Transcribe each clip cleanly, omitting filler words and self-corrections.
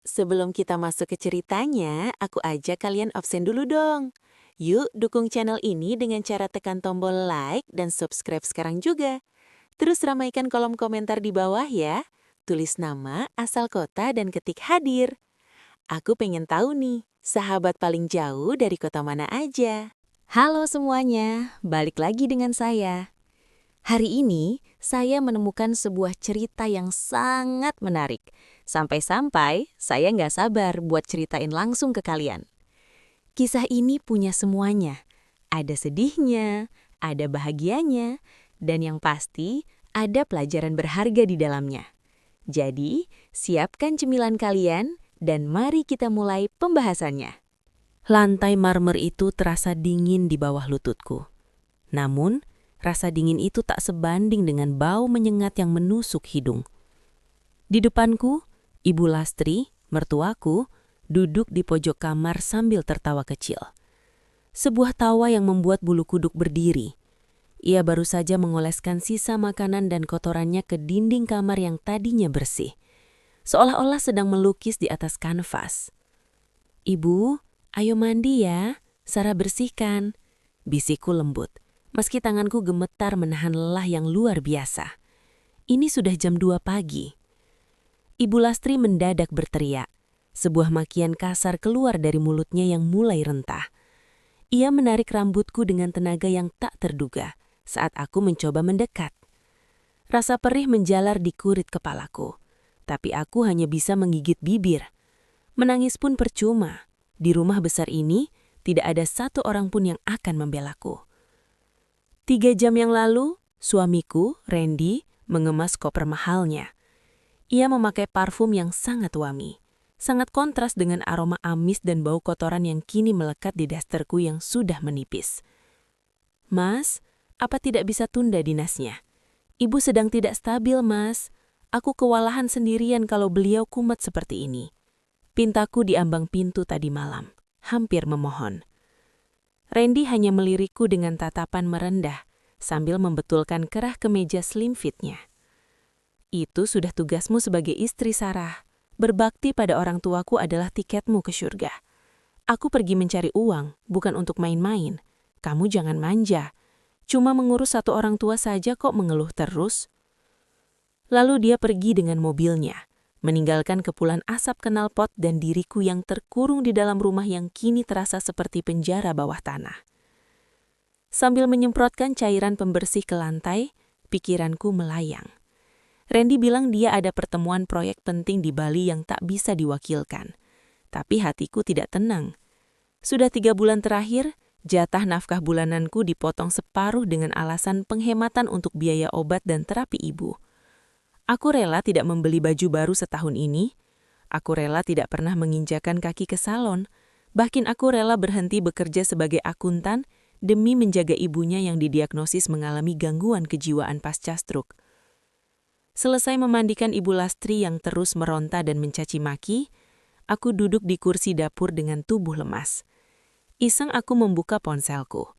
Sebelum kita masuk ke ceritanya, aku ajak kalian absen dulu dong. Yuk dukung channel ini dengan cara tekan tombol like dan subscribe sekarang juga. Terus ramaikan kolom komentar di bawah ya. Tulis nama, asal kota, dan ketik hadir. Aku pengen tahu nih, sahabat paling jauh dari kota mana aja? Halo semuanya, balik lagi dengan saya. Hari ini, saya menemukan sebuah cerita yang sangat menarik. Sampai-sampai, saya nggak sabar buat ceritain langsung ke kalian. Kisah ini punya semuanya. Ada sedihnya, ada bahagianya, dan yang pasti, ada pelajaran berharga di dalamnya. Jadi, siapkan cemilan kalian, dan mari kita mulai pembahasannya. Lantai marmer itu terasa dingin di bawah lututku. Namun, rasa dingin itu tak sebanding dengan bau menyengat yang menusuk hidung. Di depanku, Ibu Lastri, mertuaku, duduk di pojok kamar sambil tertawa kecil. Sebuah tawa yang membuat bulu kuduk berdiri. Ia baru saja mengoleskan sisa makanan dan kotorannya ke dinding kamar yang tadinya bersih. Seolah-olah sedang melukis di atas kanvas. "Ibu, ayo mandi ya, Sarah bersihkan," bisikku lembut. Meski tanganku gemetar menahan lelah yang luar biasa. Ini sudah jam 2 pagi. Ibu Lastri mendadak berteriak. Sebuah makian kasar keluar dari mulutnya yang mulai rentah. Ia menarik rambutku dengan tenaga yang tak terduga saat aku mencoba mendekat. Rasa perih menjalar di kurit kepalaku. Tapi aku hanya bisa menggigit bibir. Menangis pun percuma. Di rumah besar ini, tidak ada satu orang pun yang akan membelaku. 3 jam yang lalu, suamiku, Randy, mengemas koper mahalnya. Ia memakai parfum yang sangat wangi, sangat kontras dengan aroma amis dan bau kotoran yang kini melekat di dasterku yang sudah menipis. "Mas, apa tidak bisa tunda dinasnya? Ibu sedang tidak stabil, Mas. Aku kewalahan sendirian kalau beliau kumat seperti ini." Pintaku di ambang pintu tadi malam, hampir memohon. Randy hanya melirikku dengan tatapan merendah, sambil membetulkan kerah kemeja slim fit-nya. "Itu sudah tugasmu sebagai istri, Sarah. Berbakti pada orang tuaku adalah tiketmu ke surga. Aku pergi mencari uang, bukan untuk main-main. Kamu jangan manja. Cuma mengurus satu orang tua saja kok mengeluh terus." Lalu dia pergi dengan mobilnya, meninggalkan kepulan asap knalpot dan diriku yang terkurung di dalam rumah yang kini terasa seperti penjara bawah tanah. Sambil menyemprotkan cairan pembersih ke lantai, pikiranku melayang. Randy bilang dia ada pertemuan proyek penting di Bali yang tak bisa diwakilkan. Tapi hatiku tidak tenang. Sudah 3 bulan terakhir, jatah nafkah bulananku dipotong separuh dengan alasan penghematan untuk biaya obat dan terapi ibu. Aku rela tidak membeli baju baru setahun ini. Aku rela tidak pernah menginjakan kaki ke salon. Bahkan aku rela berhenti bekerja sebagai akuntan demi menjaga ibunya yang didiagnosis mengalami gangguan kejiwaan pasca stroke. Selesai memandikan Ibu Lastri yang terus meronta dan mencaci maki, aku duduk di kursi dapur dengan tubuh lemas. Iseng aku membuka ponselku.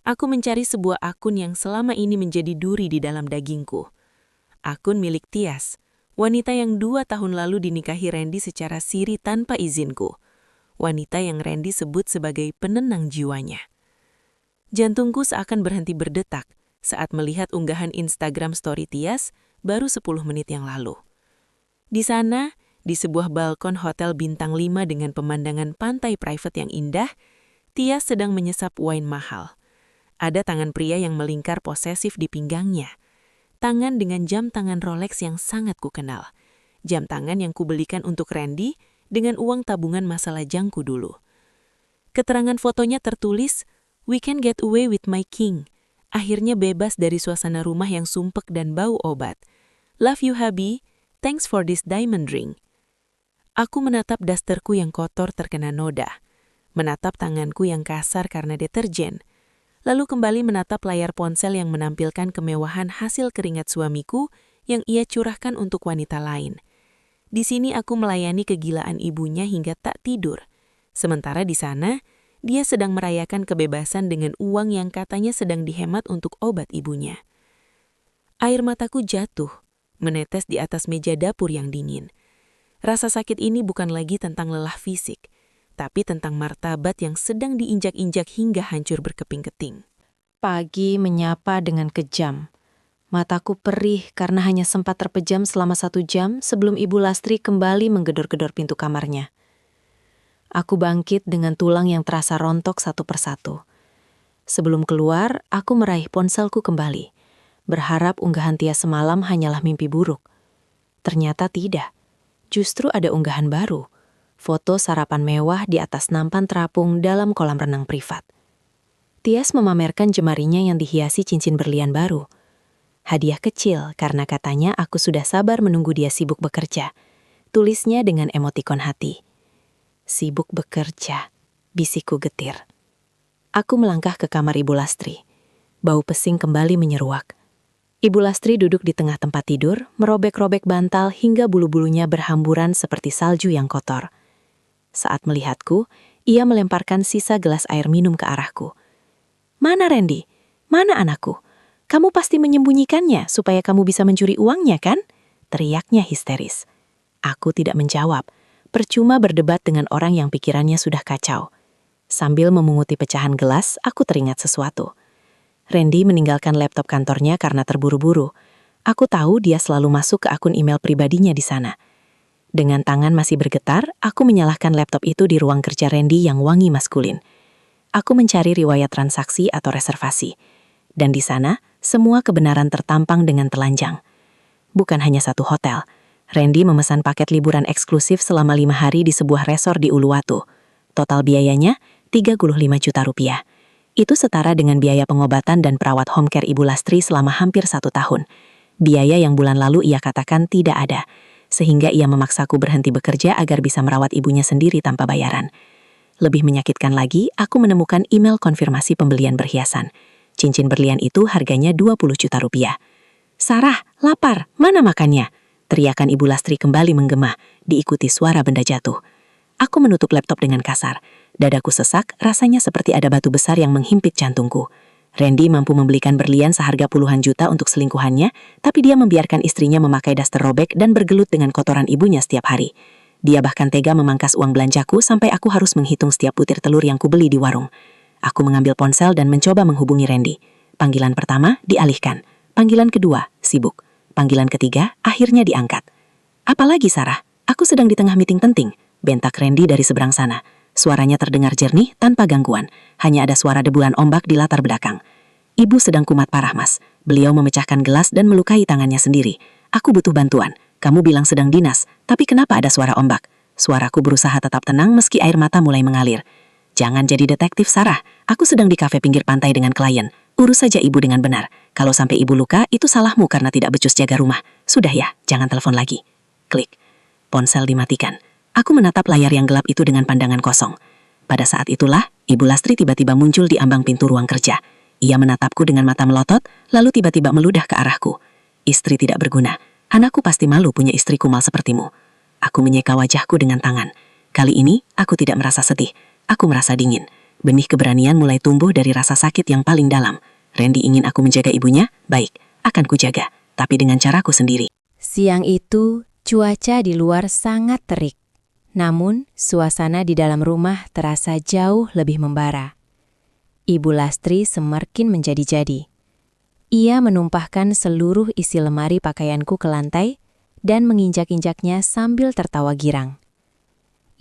Aku mencari sebuah akun yang selama ini menjadi duri di dalam dagingku. Akun milik Tias, wanita yang 2 tahun lalu dinikahi Randy secara siri tanpa izinku. Wanita yang Randy sebut sebagai penenang jiwanya. Jantungku seakan berhenti berdetak saat melihat unggahan Instagram story Tias baru 10 menit yang lalu. Di sana, di sebuah balkon hotel bintang 5 dengan pemandangan pantai private yang indah, Tias sedang menyesap wine mahal. Ada tangan pria yang melingkar posesif di pinggangnya. Tangan dengan jam tangan Rolex yang sangat kukenal. Jam tangan yang kubelikan untuk Randy dengan uang tabungan masa lajangku dulu. Keterangan fotonya tertulis, "We can get away with my king." Akhirnya bebas dari suasana rumah yang sumpek dan bau obat. "Love you, Habi. Thanks for this diamond ring." Aku menatap dasterku yang kotor terkena noda. Menatap tanganku yang kasar karena deterjen. Lalu kembali menatap layar ponsel yang menampilkan kemewahan hasil keringat suamiku yang ia curahkan untuk wanita lain. Di sini aku melayani kegilaan ibunya hingga tak tidur. Sementara di sana, dia sedang merayakan kebebasan dengan uang yang katanya sedang dihemat untuk obat ibunya. Air mataku jatuh, menetes di atas meja dapur yang dingin. Rasa sakit ini bukan lagi tentang lelah fisik, tapi tentang martabat yang sedang diinjak-injak hingga hancur berkeping-keting. Pagi menyapa dengan kejam. Mataku perih karena hanya sempat terpejam selama 1 jam sebelum Ibu Lastri kembali menggedor-gedor pintu kamarnya. Aku bangkit dengan tulang yang terasa rontok satu persatu. Sebelum keluar, aku meraih ponselku kembali, berharap unggahan Tia semalam hanyalah mimpi buruk. Ternyata tidak. Justru ada unggahan baru. Foto sarapan mewah di atas nampan terapung dalam kolam renang privat. Tias memamerkan jemarinya yang dihiasi cincin berlian baru. Hadiah kecil karena katanya aku sudah sabar menunggu dia sibuk bekerja. Tulisnya dengan emotikon hati. Sibuk bekerja, bisikku getir. Aku melangkah ke kamar Ibu Lastri. Bau pesing kembali menyeruak. Ibu Lastri duduk di tengah tempat tidur, merobek-robek bantal hingga bulu-bulunya berhamburan seperti salju yang kotor. Saat melihatku, ia melemparkan sisa gelas air minum ke arahku. "Mana Randy? Mana anakku? Kamu pasti menyembunyikannya supaya kamu bisa mencuri uangnya, kan?" Teriaknya histeris. Aku tidak menjawab, percuma berdebat dengan orang yang pikirannya sudah kacau. Sambil memunguti pecahan gelas, aku teringat sesuatu. Randy meninggalkan laptop kantornya karena terburu-buru. Aku tahu dia selalu masuk ke akun email pribadinya di sana. Dengan tangan masih bergetar, aku menyalahkan laptop itu di ruang kerja Randy yang wangi maskulin. Aku mencari riwayat transaksi atau reservasi. Dan di sana, semua kebenaran tertampang dengan telanjang. Bukan hanya satu hotel. Randy memesan paket liburan eksklusif selama 5 hari di sebuah resor di Uluwatu. Total biayanya 35 juta rupiah. Itu setara dengan biaya pengobatan dan perawat home care Ibu Lastri selama hampir 1 tahun. Biaya yang bulan lalu ia katakan tidak ada, sehingga ia memaksaku berhenti bekerja agar bisa merawat ibunya sendiri tanpa bayaran. Lebih menyakitkan lagi, aku menemukan email konfirmasi pembelian berhiasan. Cincin berlian itu harganya 20 juta rupiah. "Sarah, lapar, mana makannya?" Teriakan Ibu Lastri kembali menggema, diikuti suara benda jatuh. Aku menutup laptop dengan kasar. Dadaku sesak, rasanya seperti ada batu besar yang menghimpit jantungku. Randy mampu membelikan berlian seharga puluhan juta untuk selingkuhannya, tapi dia membiarkan istrinya memakai daster robek dan bergelut dengan kotoran ibunya setiap hari. Dia bahkan tega memangkas uang belanjaku sampai aku harus menghitung setiap butir telur yang kubeli di warung. Aku mengambil ponsel dan mencoba menghubungi Randy. Panggilan pertama dialihkan. Panggilan kedua, sibuk. Panggilan ketiga, akhirnya diangkat. "Apalagi Sarah? Aku sedang di tengah meeting penting," bentak Randy dari seberang sana. Suaranya terdengar jernih tanpa gangguan. Hanya ada suara deburan ombak di latar belakang. "Ibu sedang kumat parah, Mas." Beliau memecahkan gelas dan melukai tangannya sendiri. "Aku butuh bantuan. Kamu bilang sedang dinas, tapi kenapa ada suara ombak?" Suaraku berusaha tetap tenang meski air mata mulai mengalir. "Jangan jadi detektif, Sarah. Aku sedang di kafe pinggir pantai dengan klien. Urus saja ibu dengan benar. Kalau sampai ibu luka, itu salahmu karena tidak becus jaga rumah. Sudah ya, jangan telepon lagi." Klik. Ponsel dimatikan. Aku menatap layar yang gelap itu dengan pandangan kosong. Pada saat itulah, Ibu Lastri tiba-tiba muncul di ambang pintu ruang kerja. Ia menatapku dengan mata melotot, lalu tiba-tiba meludah ke arahku. "Istri tidak berguna. Anakku pasti malu punya istri kumal sepertimu." Aku menyeka wajahku dengan tangan. Kali ini, aku tidak merasa sedih. Aku merasa dingin. Benih keberanian mulai tumbuh dari rasa sakit yang paling dalam. Randy ingin aku menjaga ibunya, baik, akan kujaga, tapi dengan caraku sendiri. Siang itu, cuaca di luar sangat terik. Namun, suasana di dalam rumah terasa jauh lebih membara. Ibu Lastri semakin menjadi-jadi. Ia menumpahkan seluruh isi lemari pakaianku ke lantai dan menginjak-injaknya sambil tertawa girang.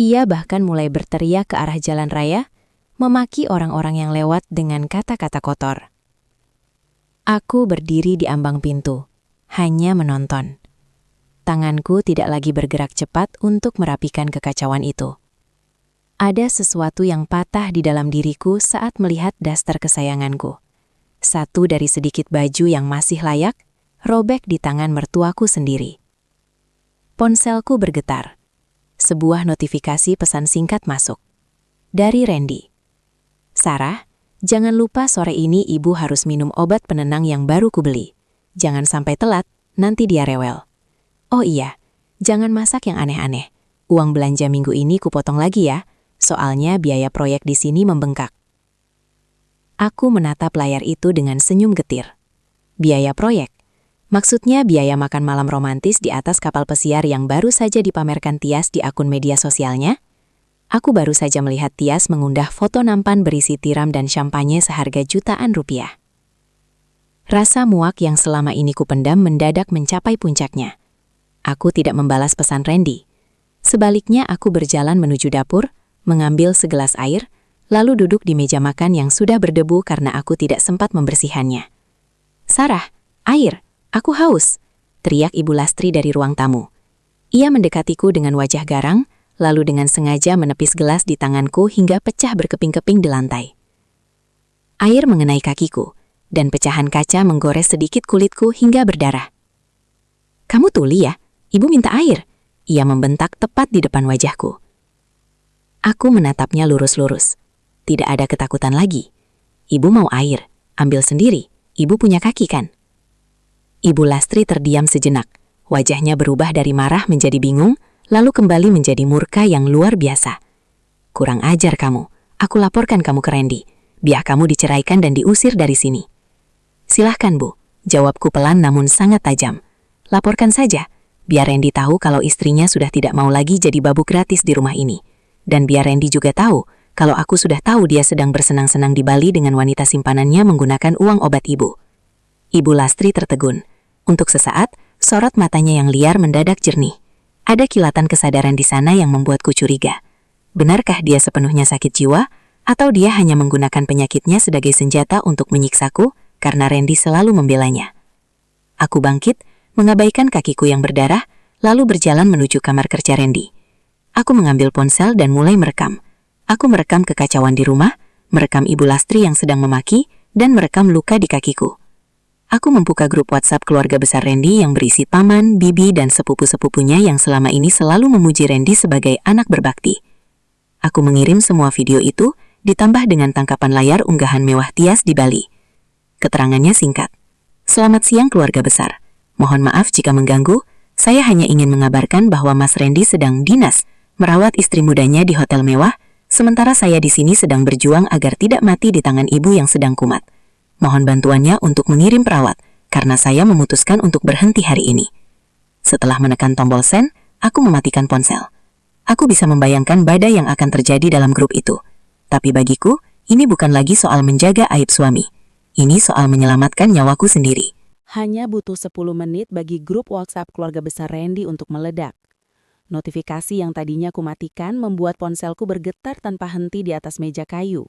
Ia bahkan mulai berteriak ke arah jalan raya, memaki orang-orang yang lewat dengan kata-kata kotor. Aku berdiri di ambang pintu, hanya menonton. Tanganku tidak lagi bergerak cepat untuk merapikan kekacauan itu. Ada sesuatu yang patah di dalam diriku saat melihat daster kesayanganku. Satu dari sedikit baju yang masih layak, robek di tangan mertuaku sendiri. Ponselku bergetar. Sebuah notifikasi pesan singkat masuk. Dari Randy. "Sarah, jangan lupa sore ini ibu harus minum obat penenang yang baru kubeli. Jangan sampai telat, nanti dia rewel. Oh iya, jangan masak yang aneh-aneh. Uang belanja minggu ini kupotong lagi ya, soalnya biaya proyek di sini membengkak." Aku menatap layar itu dengan senyum getir. Biaya proyek? Maksudnya biaya makan malam romantis di atas kapal pesiar yang baru saja dipamerkan Tias di akun media sosialnya? Aku baru saja melihat Tias mengunggah foto nampan berisi tiram dan champagne seharga jutaan rupiah. Rasa muak yang selama ini kupendam mendadak mencapai puncaknya. Aku tidak membalas pesan Randy. Sebaliknya aku berjalan menuju dapur, mengambil segelas air, lalu duduk di meja makan yang sudah berdebu karena aku tidak sempat membersihkannya. "Sarah, air! Aku haus!" teriak Ibu Lastri dari ruang tamu. Ia mendekatiku dengan wajah garang, lalu dengan sengaja menepis gelas di tanganku hingga pecah berkeping-keping di lantai. Air mengenai kakiku, dan pecahan kaca menggores sedikit kulitku hingga berdarah. "Kamu tuli ya? Ibu minta air," ia membentak tepat di depan wajahku. Aku menatapnya lurus-lurus. Tidak ada ketakutan lagi. "Ibu mau air, ambil sendiri. Ibu punya kaki kan?" Ibu Lastri terdiam sejenak. Wajahnya berubah dari marah menjadi bingung, lalu kembali menjadi murka yang luar biasa. "Kurang ajar kamu. Aku laporkan kamu ke Randy. Biar kamu diceraikan dan diusir dari sini." "Silahkan, Bu," jawabku pelan namun sangat tajam. "Laporkan saja. Biar Randy tahu kalau istrinya sudah tidak mau lagi jadi babu gratis di rumah ini. Dan biar Randy juga tahu kalau aku sudah tahu dia sedang bersenang-senang di Bali dengan wanita simpanannya menggunakan uang obat ibu." Ibu Lastri tertegun. Untuk sesaat, sorot matanya yang liar mendadak jernih. Ada kilatan kesadaran di sana yang membuatku curiga. Benarkah dia sepenuhnya sakit jiwa, atau dia hanya menggunakan penyakitnya sebagai senjata untuk menyiksaku karena Randy selalu membelanya? Aku bangkit, mengabaikan kakiku yang berdarah, lalu berjalan menuju kamar kerja Randy. Aku mengambil ponsel dan mulai merekam. Aku merekam kekacauan di rumah, merekam Ibu Lastri yang sedang memaki, dan merekam luka di kakiku. Aku membuka grup WhatsApp keluarga besar Randy yang berisi paman, bibi, dan sepupu-sepupunya yang selama ini selalu memuji Randy sebagai anak berbakti. Aku mengirim semua video itu, ditambah dengan tangkapan layar unggahan mewah Tias di Bali. Keterangannya singkat. "Selamat siang keluarga besar. Mohon maaf jika mengganggu, saya hanya ingin mengabarkan bahwa Mas Randy sedang dinas, merawat istri mudanya di hotel mewah, sementara saya di sini sedang berjuang agar tidak mati di tangan ibu yang sedang kumat. Mohon bantuannya untuk mengirim perawat, karena saya memutuskan untuk berhenti hari ini." Setelah menekan tombol send, aku mematikan ponsel. Aku bisa membayangkan badai yang akan terjadi dalam grup itu. Tapi bagiku, ini bukan lagi soal menjaga aib suami. Ini soal menyelamatkan nyawaku sendiri. Hanya butuh 10 menit bagi grup WhatsApp keluarga besar Randy untuk meledak. Notifikasi yang tadinya kumatikan membuat ponselku bergetar tanpa henti di atas meja kayu.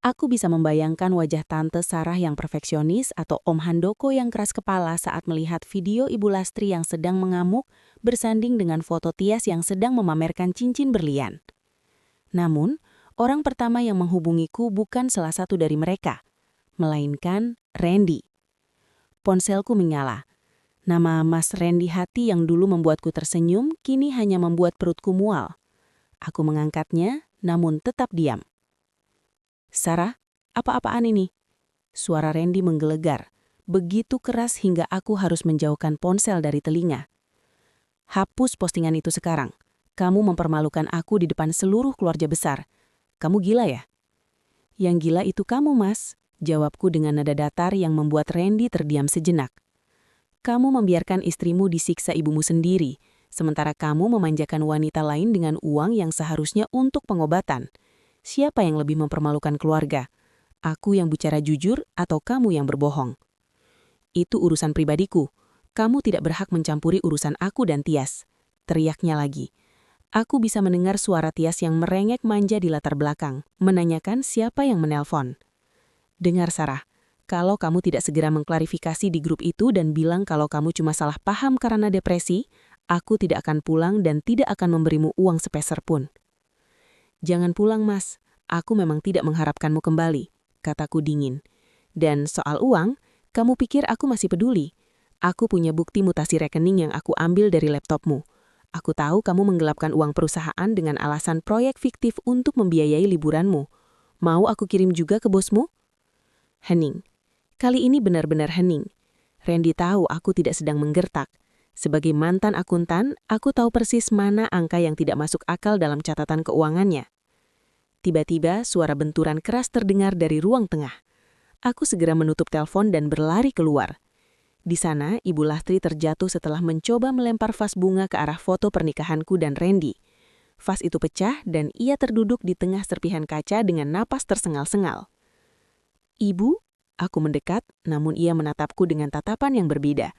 Aku bisa membayangkan wajah Tante Sarah yang perfeksionis atau Om Handoko yang keras kepala saat melihat video Ibu Lastri yang sedang mengamuk bersanding dengan foto Tias yang sedang memamerkan cincin berlian. Namun, orang pertama yang menghubungiku bukan salah satu dari mereka, melainkan Randy. Ponselku menyala. Nama Mas Randy Hati yang dulu membuatku tersenyum, kini hanya membuat perutku mual. Aku mengangkatnya, namun tetap diam. "Sarah, apa-apaan ini?" Suara Randy menggelegar, begitu keras hingga aku harus menjauhkan ponsel dari telinga. "Hapus postingan itu sekarang. Kamu mempermalukan aku di depan seluruh keluarga besar. Kamu gila ya?" "Yang gila itu kamu, Mas," jawabku dengan nada datar yang membuat Randy terdiam sejenak. "Kamu membiarkan istrimu disiksa ibumu sendiri, sementara kamu memanjakan wanita lain dengan uang yang seharusnya untuk pengobatan. Siapa yang lebih mempermalukan keluarga? Aku yang bicara jujur atau kamu yang berbohong?" "Itu urusan pribadiku. Kamu tidak berhak mencampuri urusan aku dan Tias," teriaknya lagi. Aku bisa mendengar suara Tias yang merengek manja di latar belakang, menanyakan siapa yang menelpon. "Dengar Sarah, kalau kamu tidak segera mengklarifikasi di grup itu dan bilang kalau kamu cuma salah paham karena depresi, aku tidak akan pulang dan tidak akan memberimu uang sepeser pun." "Jangan pulang, Mas. Aku memang tidak mengharapkanmu kembali," kataku dingin. "Dan soal uang, kamu pikir aku masih peduli? Aku punya bukti mutasi rekening yang aku ambil dari laptopmu. Aku tahu kamu menggelapkan uang perusahaan dengan alasan proyek fiktif untuk membiayai liburanmu. Mau aku kirim juga ke bosmu?" Hening. Kali ini benar-benar hening. Randy tahu aku tidak sedang menggertak. Sebagai mantan akuntan, aku tahu persis mana angka yang tidak masuk akal dalam catatan keuangannya. Tiba-tiba suara benturan keras terdengar dari ruang tengah. Aku segera menutup telepon dan berlari keluar. Di sana, Ibu Lastri terjatuh setelah mencoba melempar vas bunga ke arah foto pernikahanku dan Randy. Vas itu pecah dan ia terduduk di tengah serpihan kaca dengan napas tersengal-sengal. "Ibu?" Aku mendekat, namun ia menatapku dengan tatapan yang berbeda.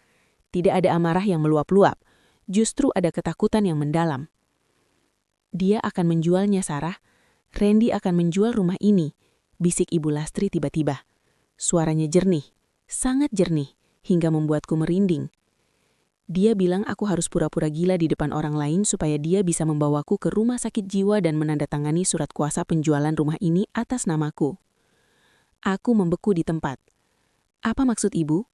Tidak ada amarah yang meluap-luap, justru ada ketakutan yang mendalam. "Dia akan menjualnya, Sarah. Randy akan menjual rumah ini," bisik Ibu Lastri tiba-tiba. Suaranya jernih, sangat jernih, hingga membuatku merinding. "Dia bilang aku harus pura-pura gila di depan orang lain supaya dia bisa membawaku ke rumah sakit jiwa dan menandatangani surat kuasa penjualan rumah ini atas namaku." Aku membeku di tempat. "Apa maksud Ibu?"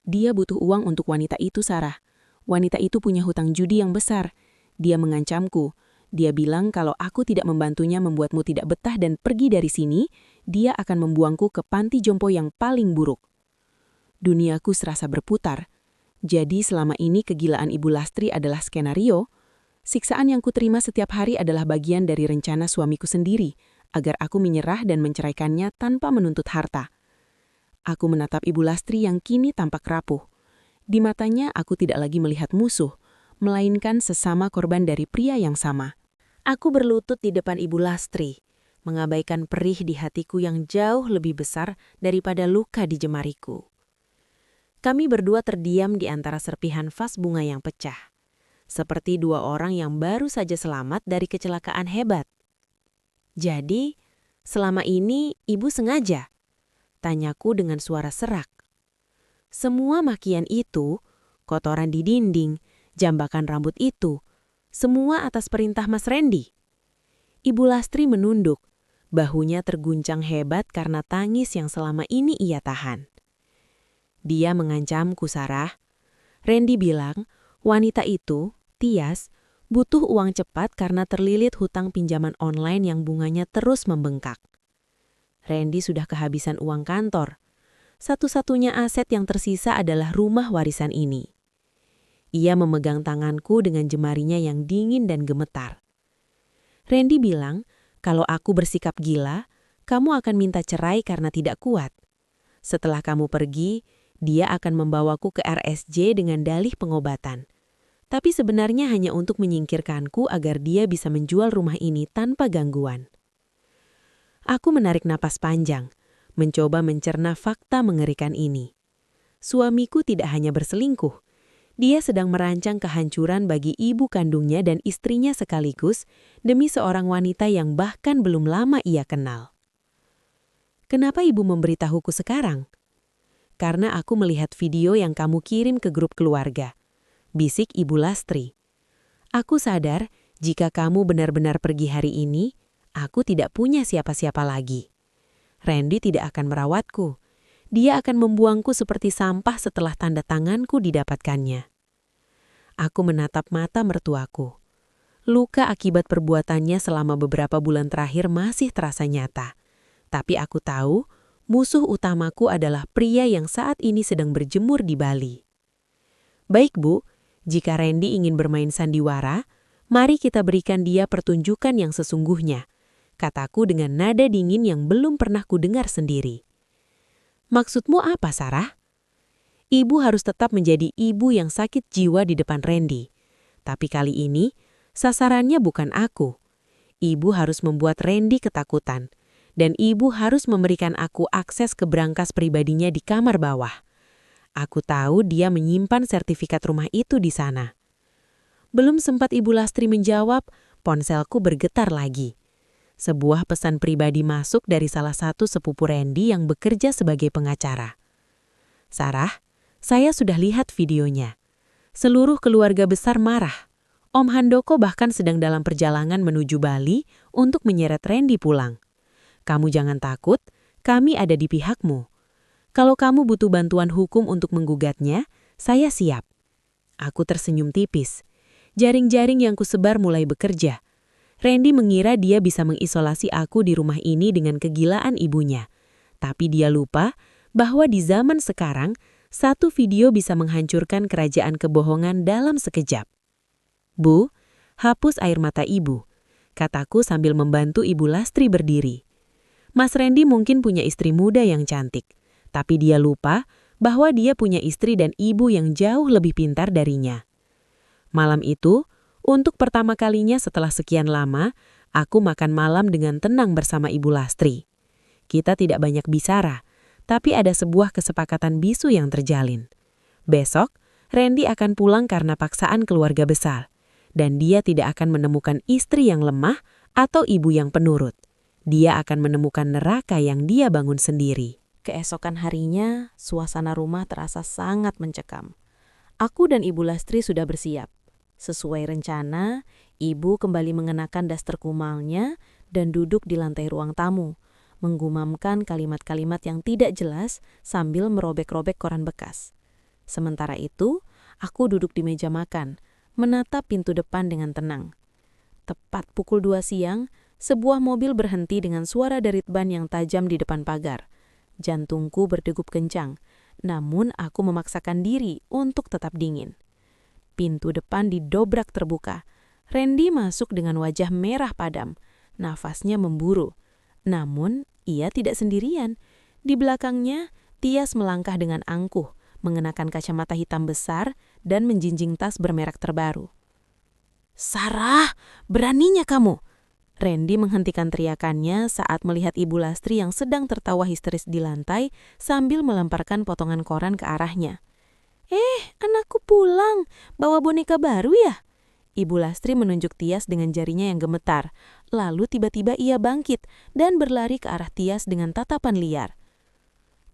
"Dia butuh uang untuk wanita itu, Sarah. Wanita itu punya hutang judi yang besar. Dia mengancamku. Dia bilang kalau aku tidak membantunya membuatmu tidak betah dan pergi dari sini, dia akan membuangku ke panti jompo yang paling buruk." Duniaku serasa berputar. Jadi selama ini kegilaan Ibu Lastri adalah skenario, siksaan yang kuterima setiap hari adalah bagian dari rencana suamiku sendiri, agar aku menyerah dan menceraikannya tanpa menuntut harta. Aku menatap Ibu Lastri yang kini tampak rapuh. Di matanya aku tidak lagi melihat musuh, melainkan sesama korban dari pria yang sama. Aku berlutut di depan Ibu Lastri, mengabaikan perih di hatiku yang jauh lebih besar daripada luka di jemariku. Kami berdua terdiam di antara serpihan vas bunga yang pecah, seperti dua orang yang baru saja selamat dari kecelakaan hebat. "Jadi, selama ini Ibu sengaja?" tanyaku dengan suara serak. "Semua makian itu, kotoran di dinding, jambakan rambut itu, semua atas perintah Mas Randy?" Ibu Lastri menunduk, bahunya terguncang hebat karena tangis yang selama ini ia tahan. "Dia mengancamku, Sarah. Randy bilang, wanita itu, Tias, butuh uang cepat karena terlilit hutang pinjaman online yang bunganya terus membengkak. Randy sudah kehabisan uang kantor. Satu-satunya aset yang tersisa adalah rumah warisan ini." Ia memegang tanganku dengan jemarinya yang dingin dan gemetar. "Randy bilang, kalau aku bersikap gila, kamu akan minta cerai karena tidak kuat. Setelah kamu pergi, dia akan membawaku ke RSJ dengan dalih pengobatan. Tapi sebenarnya hanya untuk menyingkirkanku agar dia bisa menjual rumah ini tanpa gangguan." Aku menarik napas panjang, mencoba mencerna fakta mengerikan ini. Suamiku tidak hanya berselingkuh, dia sedang merancang kehancuran bagi ibu kandungnya dan istrinya sekaligus demi seorang wanita yang bahkan belum lama ia kenal. "Kenapa Ibu memberitahuku sekarang?" "Karena aku melihat video yang kamu kirim ke grup keluarga," bisik Ibu Lastri. "Aku sadar jika kamu benar-benar pergi hari ini, aku tidak punya siapa-siapa lagi. Randy tidak akan merawatku. Dia akan membuangku seperti sampah setelah tanda tanganku didapatkannya." Aku menatap mata mertuaku. Luka akibat perbuatannya selama beberapa bulan terakhir masih terasa nyata. Tapi aku tahu, musuh utamaku adalah pria yang saat ini sedang berjemur di Bali. "Baik, Bu, jika Randy ingin bermain sandiwara, mari kita berikan dia pertunjukan yang sesungguhnya," kataku dengan nada dingin yang belum pernah kudengar sendiri. "Maksudmu apa, Sarah?" "Ibu harus tetap menjadi ibu yang sakit jiwa di depan Randy. Tapi kali ini, sasarannya bukan aku. Ibu harus membuat Randy ketakutan. Dan ibu harus memberikan aku akses ke brankas pribadinya di kamar bawah. Aku tahu dia menyimpan sertifikat rumah itu di sana." Belum sempat Ibu Lastri menjawab, ponselku bergetar lagi. Sebuah pesan pribadi masuk dari salah satu sepupu Randy yang bekerja sebagai pengacara. "Sarah, saya sudah lihat videonya. Seluruh keluarga besar marah. Om Handoko bahkan sedang dalam perjalanan menuju Bali untuk menyeret Randy pulang. Kamu jangan takut, kami ada di pihakmu. Kalau kamu butuh bantuan hukum untuk menggugatnya, saya siap." Aku tersenyum tipis. Jaring-jaring yang kusebar mulai bekerja. Randy mengira dia bisa mengisolasi aku di rumah ini dengan kegilaan ibunya. Tapi dia lupa bahwa di zaman sekarang, satu video bisa menghancurkan kerajaan kebohongan dalam sekejap. "Bu, hapus air mata Ibu," kataku sambil membantu Ibu Lastri berdiri. "Mas Randy mungkin punya istri muda yang cantik, tapi dia lupa bahwa dia punya istri dan ibu yang jauh lebih pintar darinya. Malam itu, untuk pertama kalinya setelah sekian lama, aku makan malam dengan tenang bersama Ibu Lastri. Kita tidak banyak bicara, tapi ada sebuah kesepakatan bisu yang terjalin. Besok, Randy akan pulang karena paksaan keluarga besar, dan dia tidak akan menemukan istri yang lemah atau ibu yang penurut. Dia akan menemukan neraka yang dia bangun sendiri. Keesokan harinya, suasana rumah terasa sangat mencekam. Aku dan Ibu Lastri sudah bersiap. Sesuai rencana, Ibu kembali mengenakan daster kumalnya dan duduk di lantai ruang tamu, menggumamkan kalimat-kalimat yang tidak jelas sambil merobek-robek koran bekas. Sementara itu, aku duduk di meja makan, menatap pintu depan dengan tenang. Tepat pukul 2 siang, sebuah mobil berhenti dengan suara derit ban yang tajam di depan pagar. Jantungku berdegup kencang, namun aku memaksakan diri untuk tetap dingin. Pintu depan didobrak terbuka. Randy masuk dengan wajah merah padam. Nafasnya memburu. Namun, ia tidak sendirian. Di belakangnya, Tias melangkah dengan angkuh, mengenakan kacamata hitam besar dan menjinjing tas bermerek terbaru. "Sarah, beraninya kamu!" Randy menghentikan teriakannya saat melihat Ibu Lastri yang sedang tertawa histeris di lantai sambil melemparkan potongan koran ke arahnya. Anakku pulang, bawa boneka baru ya?" Ibu Lastri menunjuk Tias dengan jarinya yang gemetar. Lalu tiba-tiba ia bangkit dan berlari ke arah Tias dengan tatapan liar.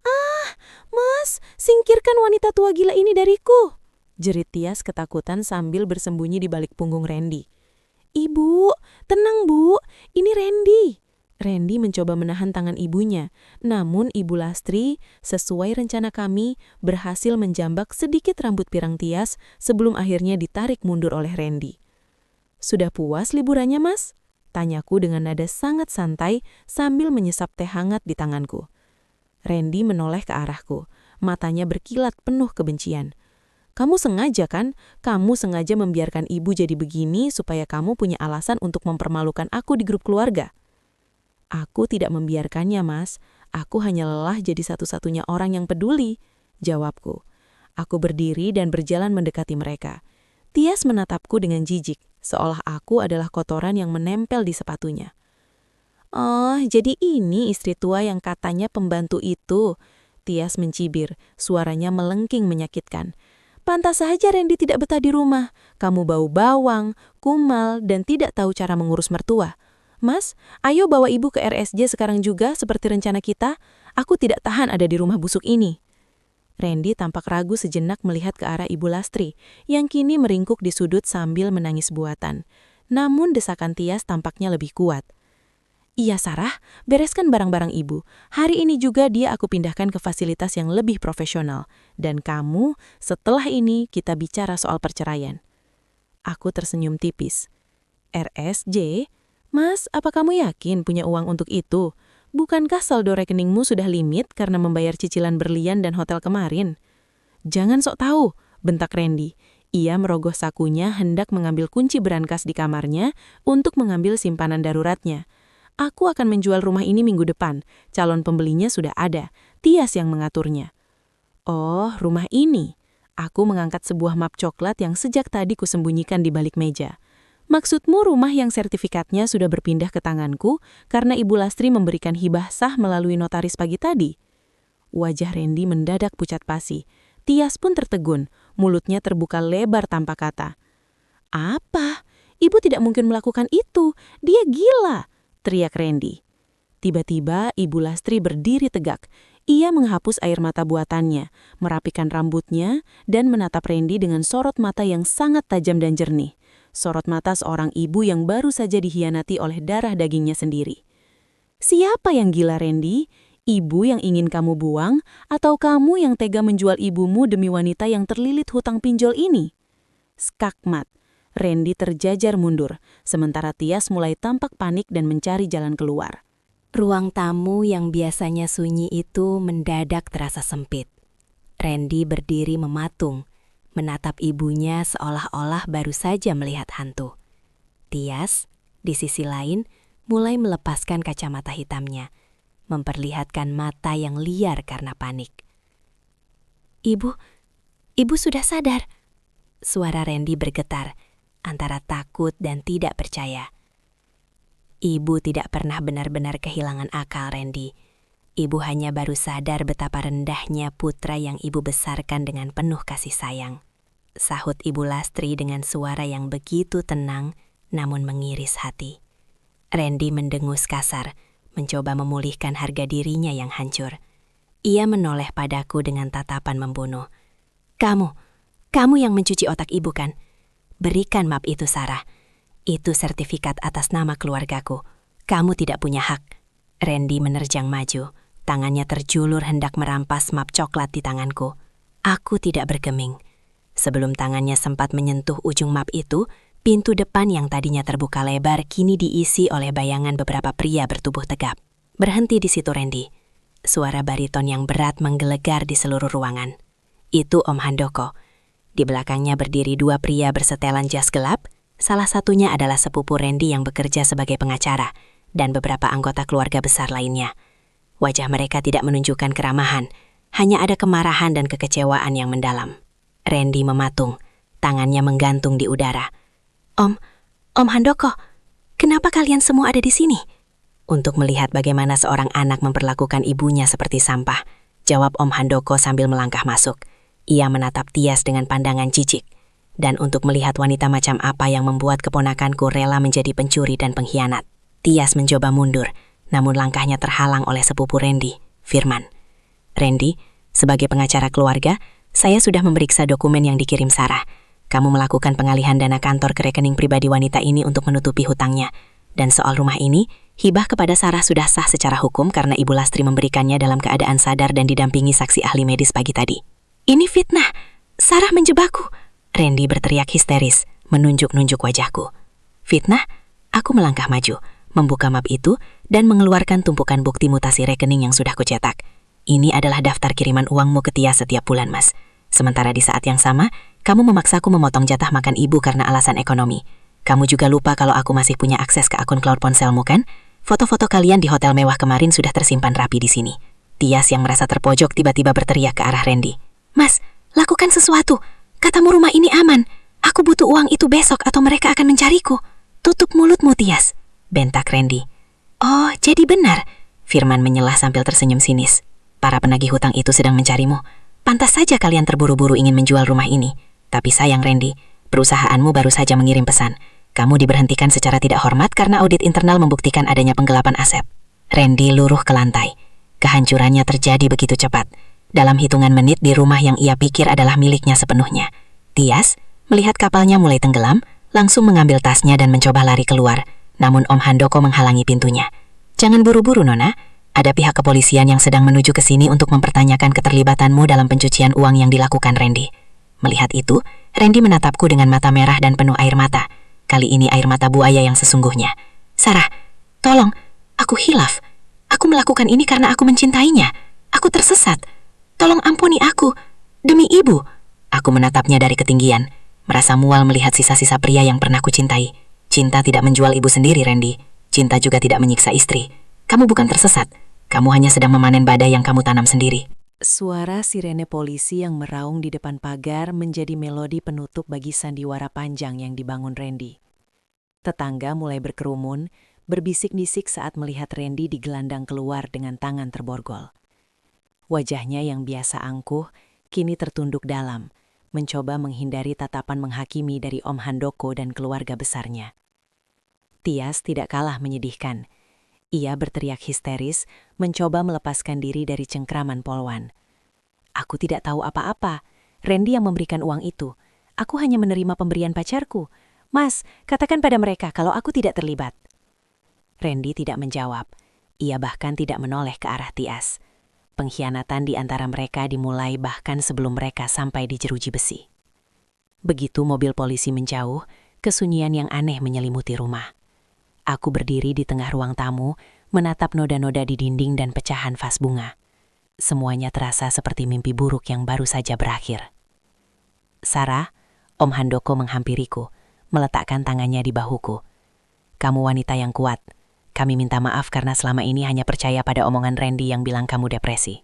"Ah, Mas, singkirkan wanita tua gila ini dariku!" jerit Tias ketakutan sambil bersembunyi di balik punggung Randy. "Ibu, tenang Bu, ini Randy." Randy mencoba menahan tangan ibunya, namun Ibu Lastri, sesuai rencana kami, berhasil menjambak sedikit rambut pirang Tias sebelum akhirnya ditarik mundur oleh Randy. "Sudah puas liburannya, Mas?" tanyaku dengan nada sangat santai sambil menyesap teh hangat di tanganku. Randy menoleh ke arahku, matanya berkilat penuh kebencian. "Kamu sengaja kan? Kamu sengaja membiarkan ibu jadi begini supaya kamu punya alasan untuk mempermalukan aku di grup keluarga." "Aku tidak membiarkannya, Mas. Aku hanya lelah jadi satu-satunya orang yang peduli," jawabku. Aku berdiri dan berjalan mendekati mereka. Tias menatapku dengan jijik, seolah aku adalah kotoran yang menempel di sepatunya. "Oh, jadi ini istri tua yang katanya pembantu itu," Tias mencibir, suaranya melengking menyakitkan. "Pantas saja Randy tidak betah di rumah. Kamu bau bawang, kumal, dan tidak tahu cara mengurus mertua. Mas, ayo bawa ibu ke RSJ sekarang juga seperti rencana kita. Aku tidak tahan ada di rumah busuk ini." Randy tampak ragu sejenak melihat ke arah Ibu Lastri, yang kini meringkuk di sudut sambil menangis buatan. Namun desakan Tias tampaknya lebih kuat. "Iya Sarah, bereskan barang-barang ibu. Hari ini juga dia aku pindahkan ke fasilitas yang lebih profesional. Dan kamu, setelah ini kita bicara soal perceraian." Aku tersenyum tipis. "RSJ? Mas, apa kamu yakin punya uang untuk itu? Bukankah saldo rekeningmu sudah limit karena membayar cicilan berlian dan hotel kemarin?" "Jangan sok tahu," bentak Randy. Ia merogoh sakunya hendak mengambil kunci brankas di kamarnya untuk mengambil simpanan daruratnya. "Aku akan menjual rumah ini minggu depan. Calon pembelinya sudah ada. Tias yang mengaturnya." "Oh, rumah ini." Aku mengangkat sebuah map coklat yang sejak tadi kusembunyikan di balik meja. "Maksudmu rumah yang sertifikatnya sudah berpindah ke tanganku karena Ibu Lastri memberikan hibah sah melalui notaris pagi tadi?" Wajah Randy mendadak pucat pasi. Tias pun tertegun, mulutnya terbuka lebar tanpa kata. "Apa? Ibu tidak mungkin melakukan itu. Dia gila!" teriak Randy. Tiba-tiba Ibu Lastri berdiri tegak. Ia menghapus air mata buatannya, merapikan rambutnya, dan menatap Randy dengan sorot mata yang sangat tajam dan jernih. Sorot mata seorang ibu yang baru saja dihianati oleh darah dagingnya sendiri. "Siapa yang gila, Randy? Ibu yang ingin kamu buang, atau kamu yang tega menjual ibumu demi wanita yang terlilit hutang pinjol ini?" Skakmat. Randy terjajar mundur, sementara Tias mulai tampak panik dan mencari jalan keluar. Ruang tamu yang biasanya sunyi itu mendadak terasa sempit. Randy berdiri mematung, menatap ibunya seolah-olah baru saja melihat hantu. Tias, di sisi lain, mulai melepaskan kacamata hitamnya, memperlihatkan mata yang liar karena panik. Ibu sudah sadar. Suara Randy bergetar, antara takut dan tidak percaya. Ibu tidak pernah benar-benar kehilangan akal, Randy. Ibu hanya baru sadar betapa rendahnya putra yang ibu besarkan dengan penuh kasih sayang. Sahut Ibu Lastri dengan suara yang begitu tenang namun mengiris hati. Randy mendengus kasar, mencoba memulihkan harga dirinya yang hancur. Ia menoleh padaku dengan tatapan membunuh. Kamu yang mencuci otak ibu kan? Berikan map itu, Sarah. Itu sertifikat atas nama keluargaku. Kamu tidak punya hak. Randy menerjang maju. Tangannya terjulur hendak merampas map coklat di tanganku. Aku tidak bergeming. Sebelum tangannya sempat menyentuh ujung map itu, pintu depan yang tadinya terbuka lebar kini diisi oleh bayangan beberapa pria bertubuh tegap. Berhenti di situ, Randy. Suara bariton yang berat menggelegar di seluruh ruangan. Itu Om Handoko. Di belakangnya berdiri dua pria bersetelan jas gelap. Salah satunya adalah sepupu Randy yang bekerja sebagai pengacara dan beberapa anggota keluarga besar lainnya. Wajah mereka tidak menunjukkan keramahan, hanya ada kemarahan dan kekecewaan yang mendalam. Randy mematung, tangannya menggantung di udara. Om Handoko, kenapa kalian semua ada di sini? Untuk melihat bagaimana seorang anak memperlakukan ibunya seperti sampah, jawab Om Handoko sambil melangkah masuk. Ia menatap Tias dengan pandangan jijik. Dan untuk melihat wanita macam apa yang membuat keponakanku rela menjadi pencuri dan pengkhianat. Tias mencoba mundur, namun langkahnya terhalang oleh sepupu Randy, Firman. Randy, sebagai pengacara keluarga, saya sudah memeriksa dokumen yang dikirim Sarah. Kamu melakukan pengalihan dana kantor ke rekening pribadi wanita ini untuk menutupi hutangnya. Dan soal rumah ini, hibah kepada Sarah sudah sah secara hukum karena Ibu Lastri memberikannya dalam keadaan sadar dan didampingi saksi ahli medis pagi tadi. Ini fitnah, Sarah menjebakku. Randy berteriak histeris, menunjuk-nunjuk wajahku. Fitnah? Aku melangkah maju, membuka map itu, dan mengeluarkan tumpukan bukti mutasi rekening yang sudah kucetak. Ini adalah daftar kiriman uangmu ke Tias setiap bulan, Mas. Sementara di saat yang sama, kamu memaksaku memotong jatah makan ibu karena alasan ekonomi. Kamu juga lupa kalau aku masih punya akses ke akun cloud ponselmu kan? Foto-foto kalian di hotel mewah kemarin sudah tersimpan rapi di sini. Tias yang merasa terpojok tiba-tiba berteriak ke arah Randy. Mas, lakukan sesuatu. Katamu rumah ini aman. Aku butuh uang itu besok atau mereka akan mencariku. Tutup mulutmu, Tias, bentak Randy. Oh, jadi benar. Firman menyelah sambil tersenyum sinis. Para penagih hutang itu sedang mencarimu. Pantas saja kalian terburu-buru ingin menjual rumah ini. Tapi sayang, Randy, perusahaanmu baru saja mengirim pesan. Kamu diberhentikan secara tidak hormat karena audit internal membuktikan adanya penggelapan aset. Randy luruh ke lantai. Kehancurannya terjadi begitu cepat. Dalam hitungan menit di rumah yang ia pikir adalah miliknya sepenuhnya. Tias, melihat kapalnya mulai tenggelam, langsung mengambil tasnya dan mencoba lari keluar. Namun Om Handoko menghalangi pintunya. Jangan buru-buru, Nona. Ada pihak kepolisian yang sedang menuju ke sini untuk mempertanyakan keterlibatanmu dalam pencucian uang yang dilakukan Randy. Melihat itu, Randy menatapku dengan mata merah dan penuh air mata. Kali ini air mata buaya yang sesungguhnya. Sarah, tolong, aku hilaf. Aku melakukan ini karena aku mencintainya. Aku tersesat. Tolong ampuni aku. Demi ibu. Aku menatapnya dari ketinggian, merasa mual melihat sisa-sisa pria yang pernah kucintai. Cinta tidak menjual ibu sendiri, Randy. Cinta juga tidak menyiksa istri. Kamu bukan tersesat. Kamu hanya sedang memanen badai yang kamu tanam sendiri. Suara sirene polisi yang meraung di depan pagar menjadi melodi penutup bagi sandiwara panjang yang dibangun Randy. Tetangga mulai berkerumun, berbisik-bisik saat melihat Randy digelandang keluar dengan tangan terborgol. Wajahnya yang biasa angkuh, kini tertunduk dalam, mencoba menghindari tatapan menghakimi dari Om Handoko dan keluarga besarnya. Tias tidak kalah menyedihkan. Ia berteriak histeris, mencoba melepaskan diri dari cengkraman Polwan. Aku tidak tahu apa-apa. Randy yang memberikan uang itu. Aku hanya menerima pemberian pacarku. Mas, katakan pada mereka kalau aku tidak terlibat. Randy tidak menjawab. Ia bahkan tidak menoleh ke arah Tias. Pengkhianatan di antara mereka dimulai bahkan sebelum mereka sampai di jeruji besi. Begitu mobil polisi menjauh, kesunyian yang aneh menyelimuti rumah. Aku berdiri di tengah ruang tamu, menatap noda-noda di dinding dan pecahan vas bunga. Semuanya terasa seperti mimpi buruk yang baru saja berakhir. Sarah, Om Handoko menghampiriku, meletakkan tangannya di bahuku. Kamu wanita yang kuat. Kami minta maaf karena selama ini hanya percaya pada omongan Randy yang bilang kamu depresi.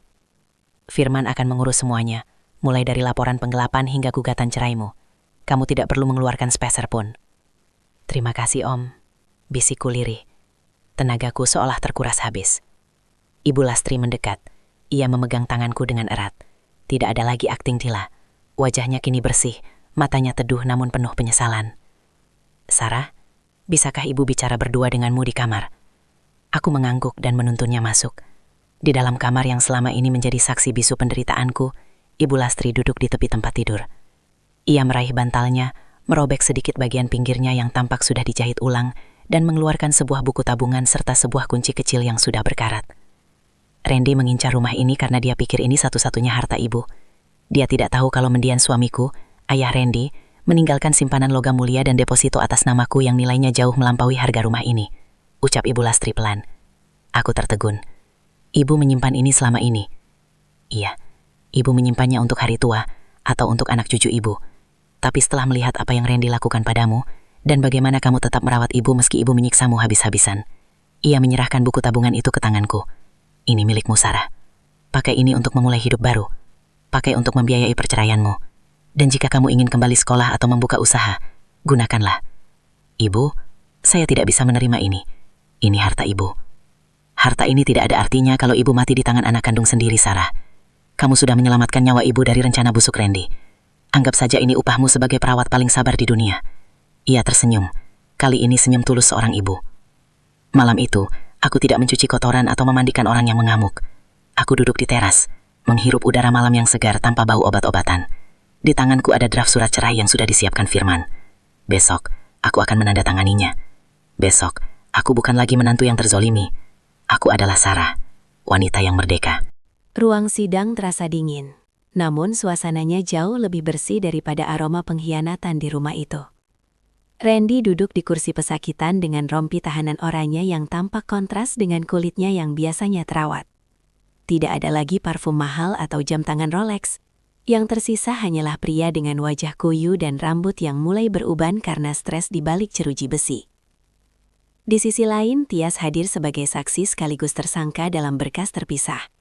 Firman akan mengurus semuanya. mulai dari laporan penggelapan hingga gugatan ceraimu. Kamu tidak perlu mengeluarkan sepeser pun. Terima kasih, Om, bisikku lirih. Tenagaku seolah terkuras habis. Ibu Lastri mendekat. Ia memegang tanganku dengan erat. Tidak ada lagi akting Tila. Wajahnya kini bersih, matanya teduh namun penuh penyesalan. Sarah, bisakah ibu bicara berdua denganmu di kamar? Aku mengangguk dan menuntunnya masuk. Di dalam kamar yang selama ini menjadi saksi bisu penderitaanku, Ibu Lastri duduk di tepi tempat tidur. Ia meraih bantalnya, merobek sedikit bagian pinggirnya yang tampak sudah dijahit ulang, dan mengeluarkan sebuah buku tabungan serta sebuah kunci kecil yang sudah berkarat. Randy mengincar rumah ini karena dia pikir ini satu-satunya harta ibu. Dia tidak tahu kalau mendiang suamiku, ayah Randy, meninggalkan simpanan logam mulia dan deposito atas namaku yang nilainya jauh melampaui harga rumah ini. Ucap Ibu Lastri pelan. Aku tertegun. Ibu menyimpan ini selama ini. Iya, ibu menyimpannya untuk hari tua atau untuk anak cucu ibu. Tapi setelah melihat apa yang Randy lakukan padamu dan bagaimana kamu tetap merawat ibu meski ibu menyiksamu habis-habisan, ia menyerahkan buku tabungan itu ke tanganku. Ini milikmu, Sarah. Pakai ini untuk memulai hidup baru. Pakai untuk membiayai perceraianmu. Dan jika kamu ingin kembali sekolah atau membuka usaha, gunakanlah. Ibu, saya tidak bisa menerima ini. Ini harta ibu. Harta ini tidak ada artinya kalau ibu mati di tangan anak kandung sendiri, Sarah. Kamu sudah menyelamatkan nyawa ibu dari rencana busuk Randy. Anggap saja ini upahmu sebagai perawat paling sabar di dunia. Ia tersenyum. Kali ini senyum tulus seorang ibu. Malam itu, aku tidak mencuci kotoran atau memandikan orang yang mengamuk. Aku duduk di teras, menghirup udara malam yang segar tanpa bau obat-obatan. Di tanganku ada draft surat cerai yang sudah disiapkan Firman. Besok, aku akan menandatanganinya. Besok, aku bukan lagi menantu yang terzolimi. Aku adalah Sarah, wanita yang merdeka. Ruang sidang terasa dingin. Namun suasananya jauh lebih bersih daripada aroma pengkhianatan di rumah itu. Randy duduk di kursi pesakitan dengan rompi tahanan oranye yang tampak kontras dengan kulitnya yang biasanya terawat. Tidak ada lagi parfum mahal atau jam tangan Rolex. Yang tersisa hanyalah pria dengan wajah kuyu dan rambut yang mulai beruban karena stres di balik jeruji besi. Di sisi lain, Tias hadir sebagai saksi sekaligus tersangka dalam berkas terpisah.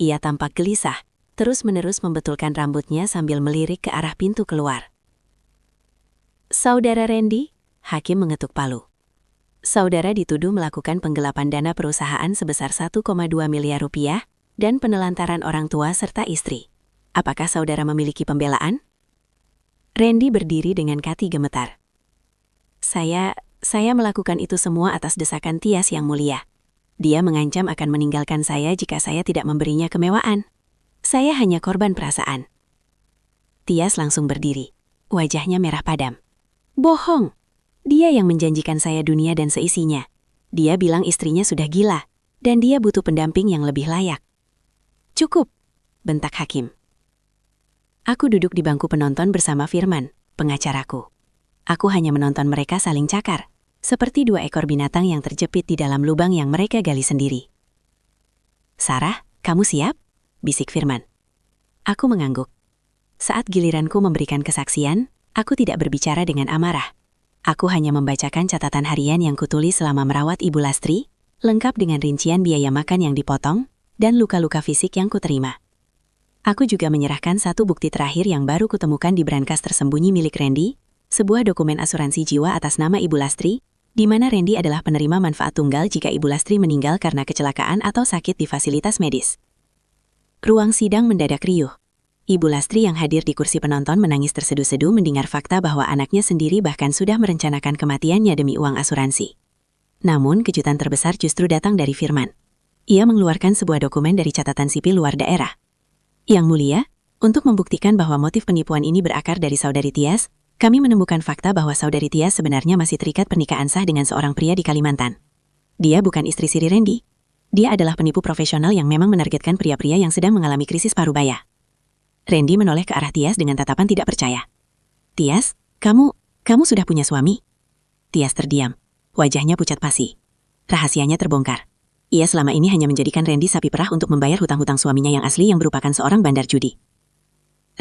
Ia tampak gelisah, terus-menerus membetulkan rambutnya sambil melirik ke arah pintu keluar. Saudara Randy, hakim mengetuk palu. Saudara dituduh melakukan penggelapan dana perusahaan sebesar 1,2 miliar rupiah dan penelantaran orang tua serta istri. Apakah saudara memiliki pembelaan? Randy berdiri dengan kaki gemetar. Saya melakukan itu semua atas desakan Tias yang mulia. Dia mengancam akan meninggalkan saya jika saya tidak memberinya kemewahan. Saya hanya korban perasaan. Tias langsung berdiri. Wajahnya merah padam. Bohong. Dia yang menjanjikan saya dunia dan seisinya. Dia bilang istrinya sudah gila, dan dia butuh pendamping yang lebih layak. Cukup, bentak hakim. Aku duduk di bangku penonton bersama Firman, pengacaraku. Aku hanya menonton mereka saling cakar, seperti dua ekor binatang yang terjepit di dalam lubang yang mereka gali sendiri. Sarah, kamu siap? Bisik Firman. Aku mengangguk. Saat giliranku memberikan kesaksian, aku tidak berbicara dengan amarah. Aku hanya membacakan catatan harian yang kutulis selama merawat Ibu Lastri, lengkap dengan rincian biaya makan yang dipotong, dan luka-luka fisik yang kuterima. Aku juga menyerahkan satu bukti terakhir yang baru kutemukan di brankas tersembunyi milik Randy, sebuah dokumen asuransi jiwa atas nama Ibu Lastri, di mana Randy adalah penerima manfaat tunggal jika Ibu Lastri meninggal karena kecelakaan atau sakit di fasilitas medis. Ruang sidang mendadak riuh. Ibu Lastri yang hadir di kursi penonton menangis terseduh-seduh mendengar fakta bahwa anaknya sendiri bahkan sudah merencanakan kematiannya demi uang asuransi. Namun kejutan terbesar justru datang dari Firman. Ia mengeluarkan sebuah dokumen dari catatan sipil luar daerah. Yang mulia, untuk membuktikan bahwa motif penipuan ini berakar dari saudari Tias, kami menemukan fakta bahwa saudari Tias sebenarnya masih terikat pernikahan sah dengan seorang pria di Kalimantan. Dia bukan istri siri Randy. Dia adalah penipu profesional yang memang menargetkan pria-pria yang sedang mengalami krisis parubaya. Randy menoleh ke arah Tias dengan tatapan tidak percaya. Tias, kamu sudah punya suami? Tias terdiam. Wajahnya pucat pasi. Rahasianya terbongkar. Ia selama ini hanya menjadikan Randy sapi perah untuk membayar hutang-hutang suaminya yang asli yang merupakan seorang bandar judi.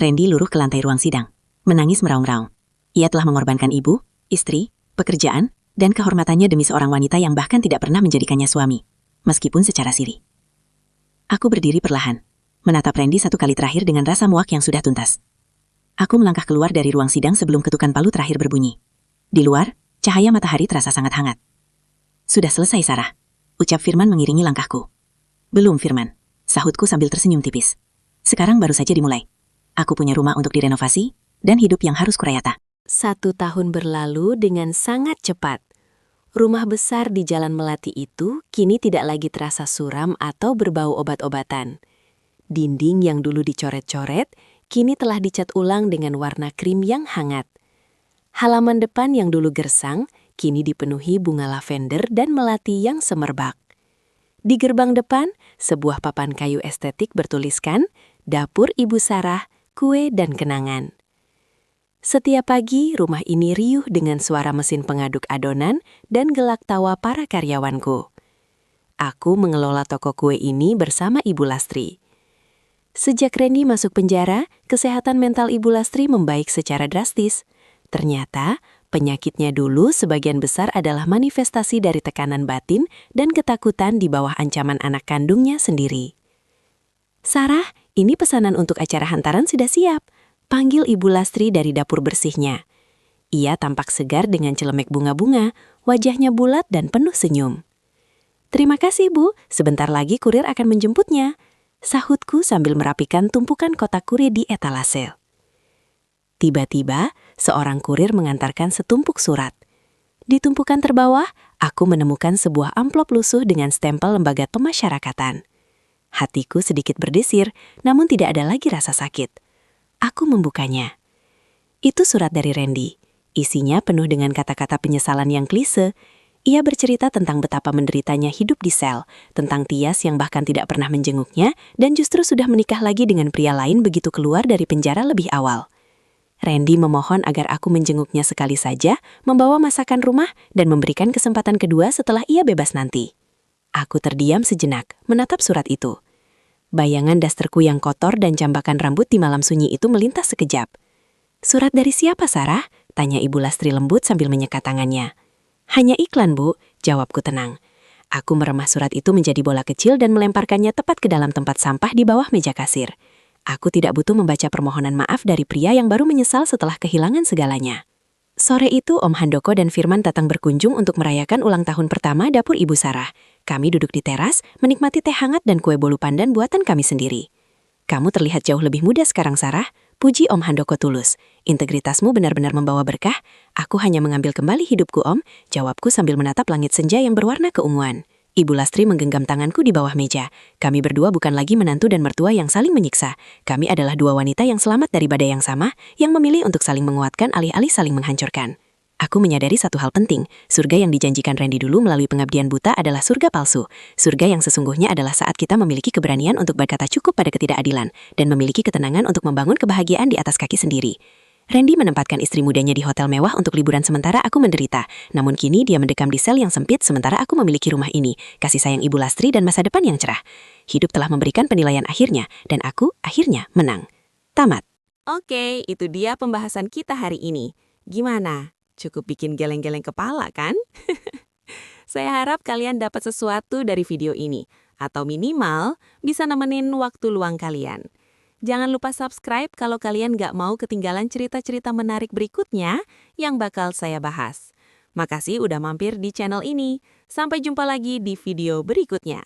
Randy luruh ke lantai ruang sidang, menangis meraung-raung. Ia telah mengorbankan ibu, istri, pekerjaan, dan kehormatannya demi seorang wanita yang bahkan tidak pernah menjadikannya suami, meskipun secara siri. Aku berdiri perlahan. menatap Randy satu kali terakhir dengan rasa muak yang sudah tuntas. Aku melangkah keluar dari ruang sidang sebelum ketukan palu terakhir berbunyi. Di luar, cahaya matahari terasa sangat hangat. Sudah selesai, Sarah, ucap Firman mengiringi langkahku. Belum, Firman, sahutku sambil tersenyum tipis. Sekarang baru saja dimulai. Aku punya rumah untuk direnovasi, dan hidup yang harus kurayata. 1 tahun berlalu dengan sangat cepat. Rumah besar di Jalan Melati itu kini tidak lagi terasa suram atau berbau obat-obatan. Dinding yang dulu dicoret-coret, kini telah dicat ulang dengan warna krim yang hangat. Halaman depan yang dulu gersang, kini dipenuhi bunga lavender dan melati yang semerbak. Di gerbang depan, sebuah papan kayu estetik bertuliskan, Dapur Ibu Sarah, Kue dan Kenangan. Setiap pagi, rumah ini riuh dengan suara mesin pengaduk adonan dan gelak tawa para karyawanku. Aku mengelola toko kue ini bersama Ibu Lastri. Sejak Randy masuk penjara, kesehatan mental Ibu Lastri membaik secara drastis. Ternyata, penyakitnya dulu sebagian besar adalah manifestasi dari tekanan batin dan ketakutan di bawah ancaman anak kandungnya sendiri. Sarah, ini pesanan untuk acara hantaran sudah siap. Panggil Ibu Lastri dari dapur bersihnya. Ia tampak segar dengan celemek bunga-bunga, wajahnya bulat dan penuh senyum. Terima kasih, Bu. Sebentar lagi kurir akan menjemputnya. Sahutku sambil merapikan tumpukan kotak kurir di etalase. Tiba-tiba, seorang kurir mengantarkan setumpuk surat. Di tumpukan terbawah, aku menemukan sebuah amplop lusuh dengan stempel lembaga pemasyarakatan. Hatiku sedikit berdesir, namun tidak ada lagi rasa sakit. Aku membukanya. Itu surat dari Randy. Isinya penuh dengan kata-kata penyesalan yang klise. Ia bercerita tentang betapa menderitanya hidup di sel, tentang Tias yang bahkan tidak pernah menjenguknya, dan justru sudah menikah lagi dengan pria lain begitu keluar dari penjara lebih awal. Randy memohon agar aku menjenguknya sekali saja, membawa masakan rumah, dan memberikan kesempatan kedua setelah ia bebas nanti. Aku terdiam sejenak, menatap surat itu. Bayangan dasterku yang kotor dan jambakan rambut di malam sunyi itu melintas sekejap. "Surat dari siapa, Sarah?" tanya Ibu Lastri lembut sambil menyekat tangannya. "Hanya iklan, Bu," jawabku tenang. Aku meremah surat itu menjadi bola kecil dan melemparkannya tepat ke dalam tempat sampah di bawah meja kasir. Aku tidak butuh membaca permohonan maaf dari pria yang baru menyesal setelah kehilangan segalanya. Sore itu Om Handoko dan Firman datang berkunjung untuk merayakan ulang tahun pertama dapur Ibu Sarah. Kami duduk di teras, menikmati teh hangat dan kue bolu pandan buatan kami sendiri. "Kamu terlihat jauh lebih muda sekarang, Sarah," puji Om Handoko tulus. "Integritasmu benar-benar membawa berkah. Aku hanya mengambil kembali hidupku, Om," jawabku sambil menatap langit senja yang berwarna keunguan. Ibu Lastri menggenggam tanganku di bawah meja. Kami berdua bukan lagi menantu dan mertua yang saling menyiksa. Kami adalah dua wanita yang selamat dari badai yang sama, yang memilih untuk saling menguatkan alih-alih saling menghancurkan. Aku menyadari satu hal penting, surga yang dijanjikan Randy dulu melalui pengabdian buta adalah surga palsu. Surga yang sesungguhnya adalah saat kita memiliki keberanian untuk berkata cukup pada ketidakadilan, dan memiliki ketenangan untuk membangun kebahagiaan di atas kaki sendiri. Randy menempatkan istri mudanya di hotel mewah untuk liburan sementara aku menderita. Namun kini dia mendekam di sel yang sempit sementara aku memiliki rumah ini, kasih sayang Ibu Lastri dan masa depan yang cerah. Hidup telah memberikan penilaian akhirnya, dan aku akhirnya menang. Tamat. Oke, itu dia pembahasan kita hari ini. Gimana? Cukup bikin geleng-geleng kepala, kan? Saya harap kalian dapat sesuatu dari video ini, atau minimal bisa nemenin waktu luang kalian. Jangan lupa subscribe kalau kalian gak mau ketinggalan cerita-cerita menarik berikutnya yang bakal saya bahas. Makasih udah mampir di channel ini. Sampai jumpa lagi di video berikutnya.